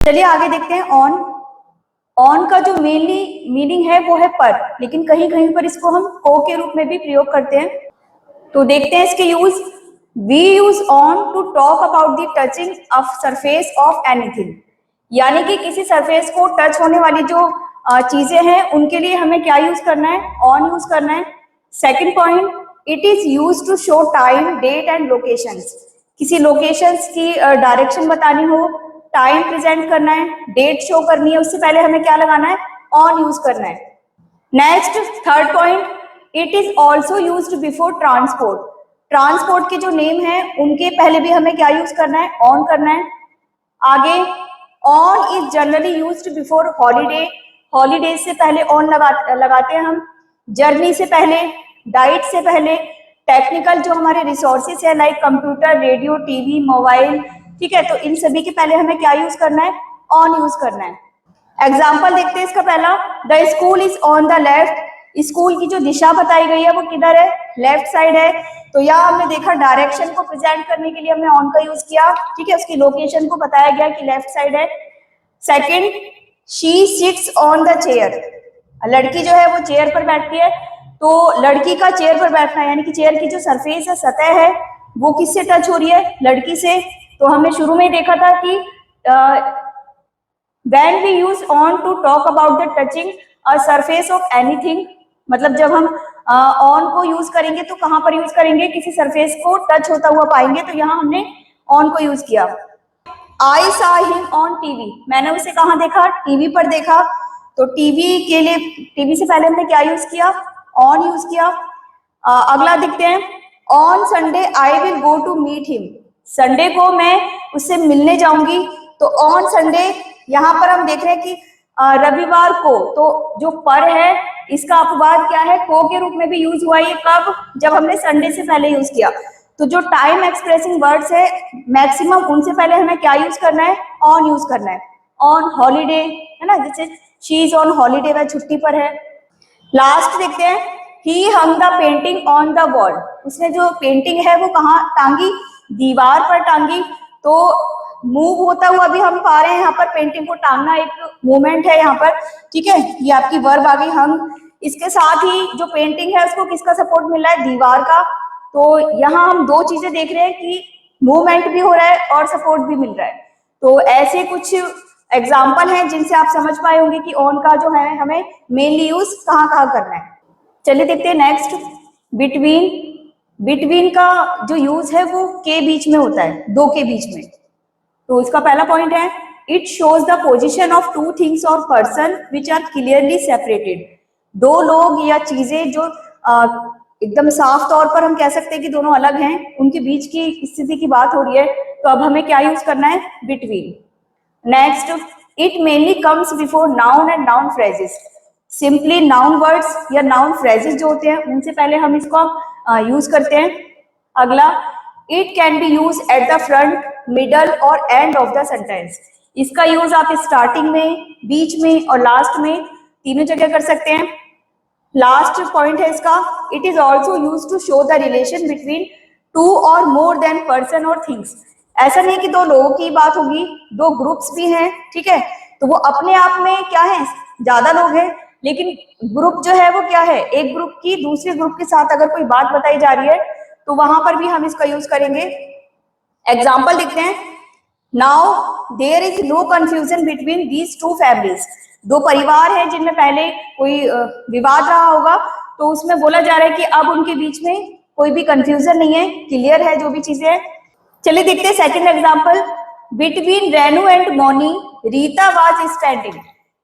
चलिए आगे देखते हैं ऑन। ऑन का जो मेनली मीनिंग है वो है पर, लेकिन कहीं कहीं पर इसको हम को के रूप में भी प्रयोग करते हैं। तो देखते हैं इसके use. We use on to talk about the touching of surface of anything, यानी कि किसी सरफेस को टच होने वाली जो चीजें हैं उनके लिए हमें क्या यूज करना है, ऑन यूज करना है। Second point, it is use to show time, date and locations. किसी लोकेशंस की डायरेक्शन बतानी हो, टाइम प्रेजेंट करना है, डेट शो करनी है, उससे पहले हमें क्या लगाना है, ऑन यूज करना है। Next third point, it is also use before transport. Transport के जो नेम है उनके पहले भी हमें क्या यूज करना है, ऑन करना है। आगे, on is generally use before holiday. Holiday से पहले ऑन लगाते हैं हम। जर्नी से पहले, डाइट से पहले, टेक्निकल जो हमारे रिसोर्सेस है like computer, radio, TV, mobile, ठीक है, तो इन सभी के पहले हमें क्या यूज करना है, ऑन यूज करना है। एग्जाम्पल देखते हैं इसका पहला, the school is on the left. School की जो दिशा बताई गई है वो किधर है, लेफ्ट साइड है। तो यहाँ हमने देखा डायरेक्शन को प्रेजेंट करने के लिए हमने ऑन का यूज किया, ठीक है, उसकी लोकेशन को बताया गया कि लेफ्ट साइड है। Second, she sits on the chair. लड़की जो है वो चेयर पर बैठती है, तो लड़की का चेयर पर बैठना यानी कि चेयर की जो सरफेस है, सतह है, वो किससे टच हो रही है, लड़की से। तो हमने शुरू में देखा था कि when we use on to talk about the touching a surface of anything, मतलब जब हम ऑन को यूज करेंगे तो कहां पर यूज करेंगे, किसी सरफेस को टच होता हुआ पाएंगे, तो यहां हमने ऑन को यूज किया। आई सा हिम ऑन टीवी, मैंने उसे कहां देखा, टीवी पर देखा। तो टीवी के लिए, टीवी से पहले हमने क्या यूज किया, ऑन यूज किया। अगला देखते हैं, on Sunday I will go to meet him. Sunday को मैं उससे मिलने जाऊंगी। तो ऑन संडे, यहाँ पर हम देख रहे हैं कि रविवार को, तो जो पर है इसका अपवाद क्या है, को के रूप में भी यूज हुआ। ये कब, जब हमने संडे से पहले यूज किया। तो जो टाइम एक्सप्रेसिंग वर्ड्स है मैक्सिमम, उनसे पहले हमें क्या यूज करना है, ऑन यूज करना है। ऑन हॉलीडे है ना, जैसे शी इज ऑन हॉलीडे, वह छुट्टी पर है। लास्ट देखते हैं, he hung the painting on the wall. उसने जो पेंटिंग है वो कहाँ टांगी, दीवार पर टांगी। तो मूव होता हुआ भी हम पा रहे हैं यहाँ पर, पेंटिंग को टांगना एक मूवमेंट है यहाँ पर, ठीक है, ये आपकी वर्ब आ गई हंग। इसके साथ ही जो पेंटिंग है उसको किसका सपोर्ट मिल रहा है, दीवार का। तो यहाँ हम दो चीजें देख रहे हैं कि मूवमेंट भी हो रहा है और सपोर्ट भी मिल रहा है। तो ऐसे कुछ एग्जाम्पल हैं जिनसे आप समझ पाए होंगे कि ऑन का जो है हमें मेनली यूज कहाँ कहाँ करना है। चलिए देखते हैं नेक्स्ट, बिटवीन। बिटवीन का जो यूज है वो के बीच में होता है, दो के बीच में। तो इसका पहला पॉइंट है, it shows the position of two things और person which are clearly separated. दो लोग या चीजें जो एकदम साफ तौर पर हम कह सकते हैं कि दोनों अलग हैं, उनके बीच की स्थिति की बात हो रही है। तो अब हमें क्या यूज करना है, between. Next, it mainly comes before noun and noun phrases. Simply noun words या नाउन फ्रेजेस जो होते हैं उनसे पहले हम इसको यूज करते हैं। अगला, it can be use at the front, middle और एंड ऑफ द सेंटेंस। इसका यूज आप स्टार्टिंग में, बीच में और लास्ट में तीनों जगह कर सकते हैं। लास्ट पॉइंट है इसका, it is also use to show the relation between two or more than person or things. ऐसा नहीं कि दो लोगों की बात होगी, दो ग्रुप्स भी हैं, ठीक है, तो वो अपने आप में क्या है, ज्यादा लोग हैं, लेकिन ग्रुप जो है वो क्या है, एक ग्रुप की दूसरे ग्रुप के साथ अगर कोई बात बताई जा रही है तो वहां पर भी हम इसका यूज करेंगे। एग्जाम्पल देखते हैं, now there is no confusion between these two families. दो परिवार हैं जिनमें पहले कोई विवाद रहा होगा, तो उसमें बोला जा रहा है कि अब उनके बीच में कोई भी कंफ्यूजन नहीं है, क्लियर है जो भी चीजें हैं। चलिए देखते हैं second example, between Renu and Moni Rita was standing.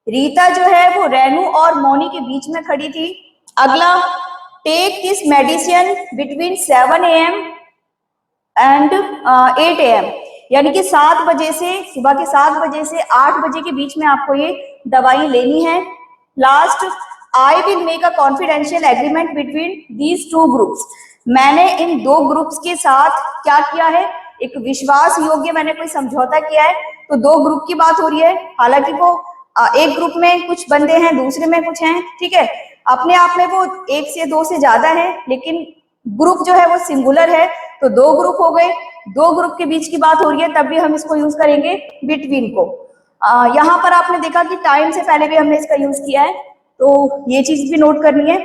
Rita जो है वो रेनू और मोनी के बीच में खड़ी थी। अगला, take this medicine between 7 AM and 8 AM, यानी कि 7 बजे से, सुबह के 7 बजे से 8 बजे के बीच में आपको ये दवाई लेनी है। Last, I will make a confidential agreement between these two groups. मैंने इन दो ग्रुप्स के साथ क्या किया है, एक विश्वास योग्य मैंने कोई समझौता किया है। तो दो ग्रुप की बात हो रही है, हालांकि वो एक ग्रुप में कुछ बंदे हैं, दूसरे में कुछ हैं, ठीक है, अपने आप में वो एक से दो से ज्यादा है, लेकिन ग्रुप जो है वो सिंगुलर है। तो दो ग्रुप हो गए, दो ग्रुप के बीच की बात हो रही है, तब भी हम इसको यूज करेंगे बिटवीन को। यहाँ पर आपने देखा कि टाइम से पहले भी हमने इसका यूज किया है, तो ये चीज भी नोट करनी है।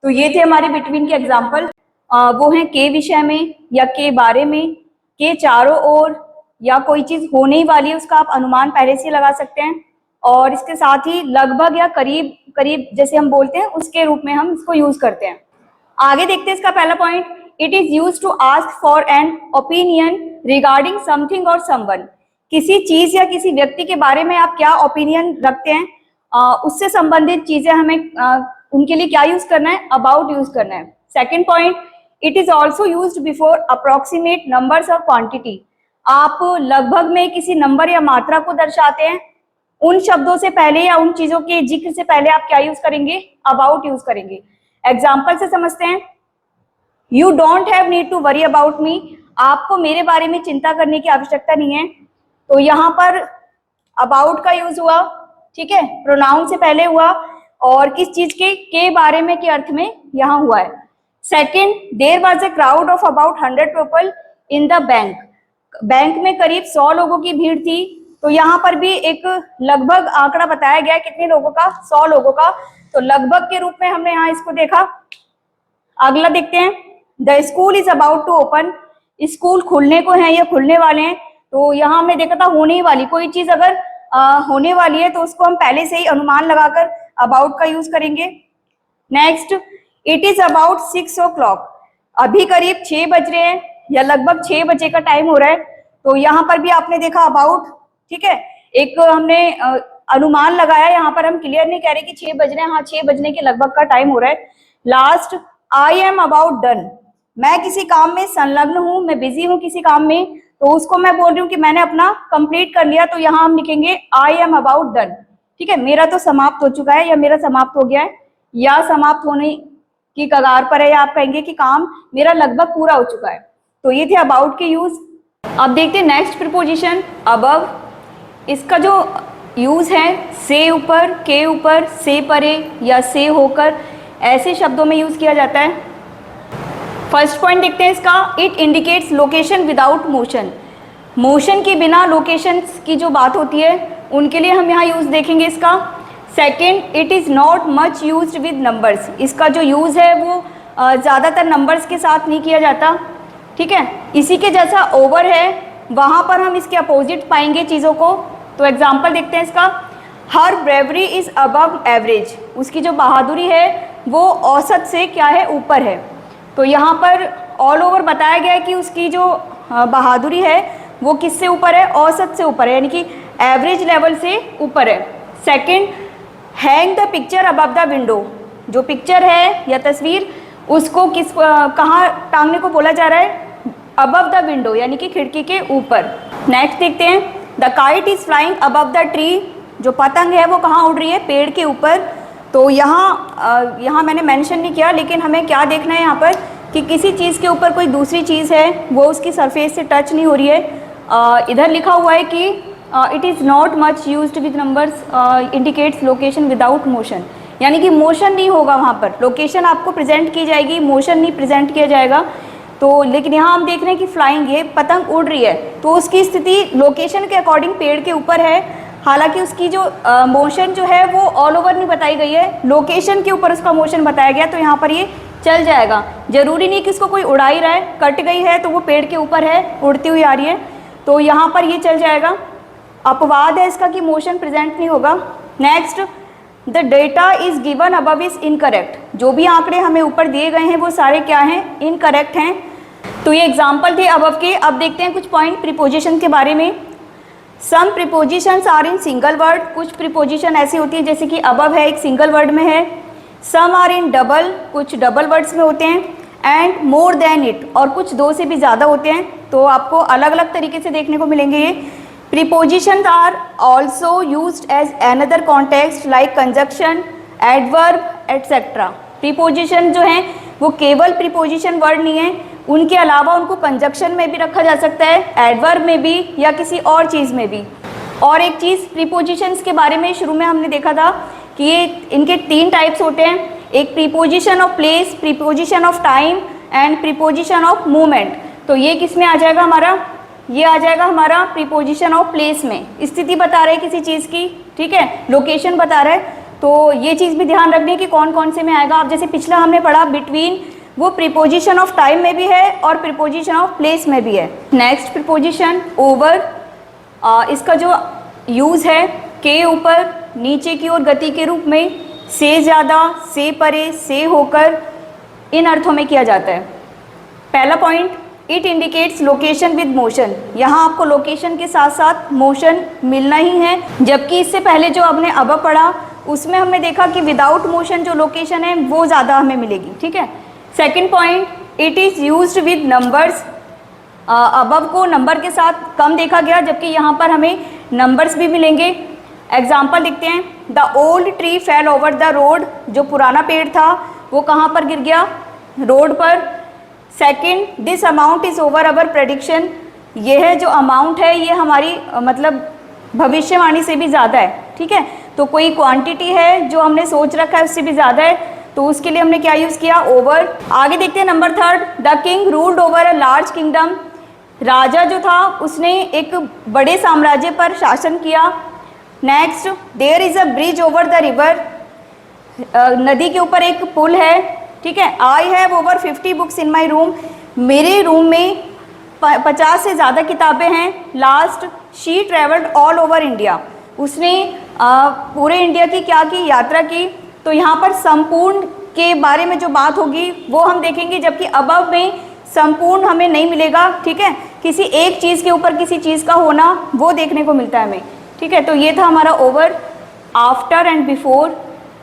तो ये थे हमारे बिटवीन के एग्जाम्पल, वो हैं के विषय में या के बारे में, के चारों ओर, या कोई चीज होने ही वाली है उसका आप अनुमान पहले से लगा सकते हैं, और इसके साथ ही लगभग या करीब करीब जैसे हम बोलते हैं उसके रूप में हम इसको यूज करते हैं। आगे देखते हैं इसका पहला point, it is use to ask for an opinion regarding something or someone. किसी चीज या किसी व्यक्ति के बारे में आप क्या ओपिनियन रखते हैं, उससे संबंधित चीजें हमें उनके लिए क्या यूज करना है, अबाउट यूज करना है। Second point, it is also used before approximate numbers और क्वांटिटी। आप लगभग में किसी नंबर या मात्रा को दर्शाते हैं, उन शब्दों से पहले या उन चीजों के जिक्र से पहले आप क्या यूज करेंगे, अबाउट यूज करेंगे। एग्जाम्पल से समझते हैं, you don't have need to worry about me. आपको मेरे बारे में चिंता करने की आवश्यकता नहीं है। तो यहाँ पर अबाउट का यूज हुआ, ठीक है, प्रोनाउन से पहले हुआ, और किस चीज के बारे में के अर्थ में यहाँ हुआ है। Second, there was a crowd of about 100 people in the bank. Bank में करीब 100 लोगों की भीड़ थी। तो यहाँ पर भी एक लगभग आंकड़ा बताया गया है, कितने लोगों का, 100 लोगों का। तो लगभग के रूप में हमने यहाँ इसको देखा। अगला देखते हैं, the school is about to open. School खुलने को है या खुलने वाले हैं। तो यहाँ हमने देखा था होने ही वाली, कोई चीज अगर होने वाली है तो उसको हम पहले से ही अनुमान लगाकर अबाउट का यूज करेंगे। Next, it is about 6 o'clock। अभी करीब 6 बज रहे हैं या लगभग 6 बजे का टाइम हो रहा है। तो यहाँ पर भी आपने देखा अबाउट, ठीक है, एक हमने अनुमान लगाया। यहाँ पर हम क्लियर नहीं कह रहे कि 6 बज रहे हैं, हाँ 6 बजने के लगभग का टाइम हो रहा है। Last, I am about done. मैं किसी काम में संलग्न हूँ, मैं बिजी हूँ किसी काम में, तो उसको मैं बोल रही हूँ कि मैंने अपना कंप्लीट कर लिया। तो यहाँ हम लिखेंगे आई एम अबाउट डन, ठीक है, मेरा तो समाप्त हो चुका है या मेरा समाप्त हो गया है या समाप्त होने की कगार पर है, या आप कहेंगे कि काम मेरा लगभग पूरा हो चुका है। तो ये थे अबाउट के यूज। अब देखते हैं नेक्स्ट प्रीपोजिशन, अबव। इसका जो यूज है से ऊपर, के ऊपर, से परे या से होकर, ऐसे शब्दों में यूज किया जाता है। फर्स्ट पॉइंट देखते हैं इसका, it indicates location without motion. Motion के बिना लोकेशन की जो बात होती है उनके लिए हम यहाँ यूज देखेंगे इसका। Second, it is not much used with numbers. इसका जो यूज है वो ज़्यादातर नंबर्स के साथ नहीं किया जाता, ठीक है। इसी के जैसा ओवर है, वहाँ पर हम इसके अपोजिट पाएंगे चीज़ों को। तो एग्जाम्पल देखते हैं इसका, हर ब्रेवरी इज अबव एवरेज। उसकी जो बहादुरी है वो औसत से क्या है, ऊपर है। तो यहाँ पर ऑल ओवर बताया गया है कि उसकी जो बहादुरी है वो किससे ऊपर है, औसत से ऊपर है, यानी कि एवरेज लेवल से ऊपर है। Second, hang the picture above the window. जो पिक्चर है या तस्वीर उसको कहाँ टांगने को बोला जा रहा है, अबव द विंडो, यानी कि खिड़की के ऊपर। नेक्स्ट देखते हैं, the kite is flying above the tree. जो पतंग है वो कहाँ उड़ रही है, पेड़ के ऊपर। तो यहाँ मैंने मेंशन नहीं किया, लेकिन हमें क्या देखना है यहाँ पर कि किसी चीज़ के ऊपर कोई दूसरी चीज़ है वो उसकी सरफेस से टच नहीं हो रही है। इधर लिखा हुआ है कि it is not much used with numbers indicates location without motion, यानी कि मोशन नहीं होगा वहाँ पर, लोकेशन आपको प्रेजेंट की जाएगी, मोशन नहीं प्रेजेंट किया जाएगा। तो लेकिन यहाँ हम देख रहे हैं कि फ्लाइंग, ये पतंग उड़ रही है, तो उसकी स्थिति लोकेशन के अकॉर्डिंग पेड़ के ऊपर है। हालांकि उसकी जो मोशन जो है वो ऑल ओवर नहीं बताई गई है, लोकेशन के ऊपर उसका मोशन बताया गया, तो यहाँ पर ये चल जाएगा। जरूरी नहीं कि इसको कोई उड़ा ही रहा है, कट गई है तो वो पेड़ के ऊपर है, उड़ती हुई आ रही है, तो यहाँ पर ये चल जाएगा। अपवाद है इसका कि मोशन प्रेजेंट नहीं होगा। Next, the data is given above is incorrect. जो भी आंकड़े हमें ऊपर दिए गए हैं वो सारे क्या हैं, इनकरेक्ट हैं। तो ये एग्जाम्पल थे अबव के। अब देखते हैं कुछ पॉइंट प्रीपोजिशन के बारे में। Some prepositions are in single word. कुछ प्रीपोजिशन ऐसी होती है जैसे कि अबव है, एक सिंगल वर्ड में है। सम आर इन डबल, कुछ डबल वर्ड्स में होते हैं। एंड मोर देन इट, और कुछ दो से भी ज़्यादा होते हैं। तो आपको अलग अलग तरीके से देखने को मिलेंगे ये। Prepositions are also used as another context like conjunction, adverb etcetera. Preposition जो हैं वो केवल प्रीपोजिशन वर्ड नहीं है, उनके अलावा उनको कंजक्शन में भी रखा जा सकता है, एडवर्ब में भी, या किसी और चीज़ में भी। और एक चीज़ प्रीपोजिशंस के बारे में शुरू में हमने देखा था कि ये इनके 3 टाइप्स होते हैं। एक preposition of place, preposition of time and preposition of movement. तो ये किस में आ जाएगा हमारा, ये आ जाएगा हमारा प्रीपोजिशन ऑफ प्लेस में, स्थिति बता रहे किसी चीज़ की, ठीक है, लोकेशन बता रहे, तो ये चीज़ भी ध्यान रखनी कि कौन कौन से में आएगा। अब जैसे पिछला हमने पढ़ा बिटवीन, वो प्रीपोजिशन ऑफ टाइम में भी है और प्रीपोजिशन ऑफ प्लेस में भी है। नेक्स्ट प्रीपोजिशन ओवर, इसका जो यूज़ है के ऊपर, नीचे की ओर, गति के रूप में, से ज़्यादा, से परे, से होकर, इन अर्थों में किया जाता है। पहला point, it indicates location with motion, यहाँ आपको लोकेशन के साथ साथ मोशन मिलना ही है, जबकि इससे पहले जो आपने अब पढ़ा उसमें हमने देखा कि विदाउट मोशन जो लोकेशन है वो ज़्यादा हमें मिलेगी, ठीक है। Second point, it is used with numbers, above को नंबर के साथ कम देखा गया, जबकि यहाँ पर हमें नंबर्स भी मिलेंगे। एग्जाम्पल लिखते हैं, the old tree fail over the road, जो पुराना पेड़ था वो कहाँ पर गिर गया, रोड पर। Second, this amount is over our prediction, ये है जो अमाउंट है ये हमारी मतलब भविष्यवाणी से भी ज़्यादा है, ठीक है। तो कोई क्वांटिटी है जो हमने सोच रखा है उससे भी ज़्यादा है, तो उसके लिए हमने क्या यूज़ किया, ओवर। आगे देखते हैं number third, the king ruled over a large kingdom, राजा जो था उसने एक बड़े साम्राज्य पर शासन किया। Next, there is a bridge over the river, नदी के ऊपर एक पुल है, ठीक है। I have over 50 books in my room, मेरे रूम में 50 से ज़्यादा किताबें हैं। Last, she travelled all over India, उसने पूरे इंडिया की क्या की, यात्रा की। तो यहाँ पर संपूर्ण के बारे में जो बात होगी वो हम देखेंगे, जबकि अबव में संपूर्ण हमें नहीं मिलेगा, ठीक है। किसी एक चीज़ के ऊपर किसी चीज़ का होना वो देखने को मिलता है हमें, ठीक है। तो ये था हमारा ओवर। आफ्टर एंड बिफोर,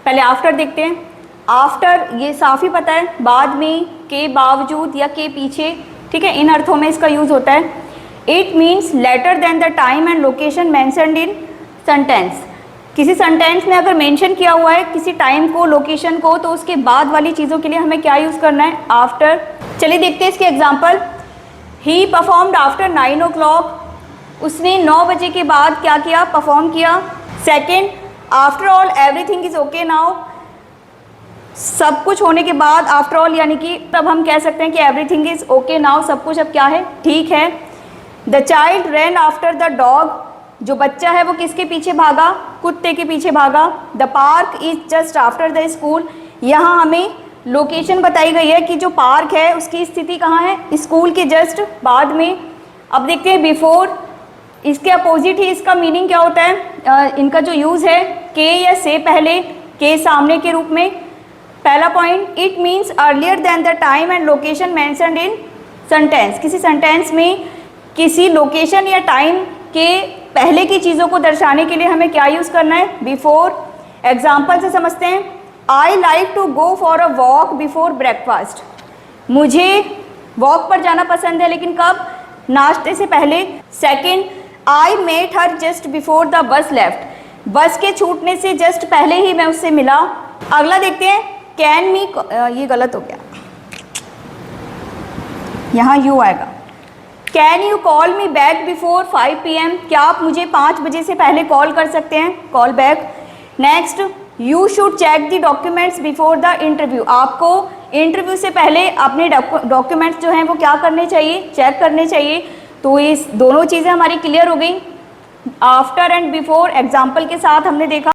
पहले आफ्टर देखते हैं। आफ्टर ये साफ ही पता है, बाद में, के बावजूद या के पीछे, ठीक है, इन अर्थों में इसका यूज़ होता है। It means later than the time and location mentioned in sentence, किसी सेंटेंस में अगर मेंशन किया हुआ है किसी टाइम को, लोकेशन को, तो उसके बाद वाली चीज़ों के लिए हमें क्या यूज़ करना है, आफ्टर। चलिए देखते हैं इसके एग्जाम्पल। ही परफॉर्म्ड आफ्टर 9 o'clock, उसने 9 बजे के बाद क्या किया, परफॉर्म किया। Second, after all everything is okay now, सब कुछ होने के बाद आफ्टर ऑल यानी कि तब हम कह सकते हैं कि एवरीथिंग इज़ ओके नाउ, सब कुछ अब क्या है, ठीक है। The child rain after the dog, जो बच्चा है वो किसके पीछे भागा, कुत्ते के पीछे भागा। The park is just after the school, यहाँ हमें लोकेशन बताई गई है कि जो पार्क है उसकी स्थिति कहाँ है, स्कूल के जस्ट बाद में। अब देखते हैं बिफोर, इसके अपोजिट ही इसका मीनिंग क्या होता है, इनका जो यूज़ है, के या से पहले, के सामने के रूप में। पहला point, it means earlier than the time and location mentioned in sentence, किसी सेंटेंस में किसी लोकेशन या टाइम के पहले की चीज़ों को दर्शाने के लिए हमें क्या यूज़ करना है, बिफोर। एग्जाम्पल से समझते हैं, I like to go for a walk before breakfast, मुझे वॉक पर जाना पसंद है, लेकिन कब, नाश्ते से पहले। Second, I met her just before the bus left, bus के छूटने से जस्ट पहले ही मैं उससे मिला। अगला देखते हैं, कैन मी, ये गलत हो गया, यहाँ यू आएगा। Can you call me back before 5 PM, क्या आप मुझे 5 बजे से पहले कॉल कर सकते हैं, call back. Next, you should check the documents before the interview, आपको इंटरव्यू से पहले अपने डॉक्यूमेंट्स जो हैं वो क्या करने चाहिए, चेक करने चाहिए। तो इस दोनों चीज़ें हमारी क्लियर हो गई। आफ्टर एंड बिफोर एग्जाम्पल के साथ हमने देखा।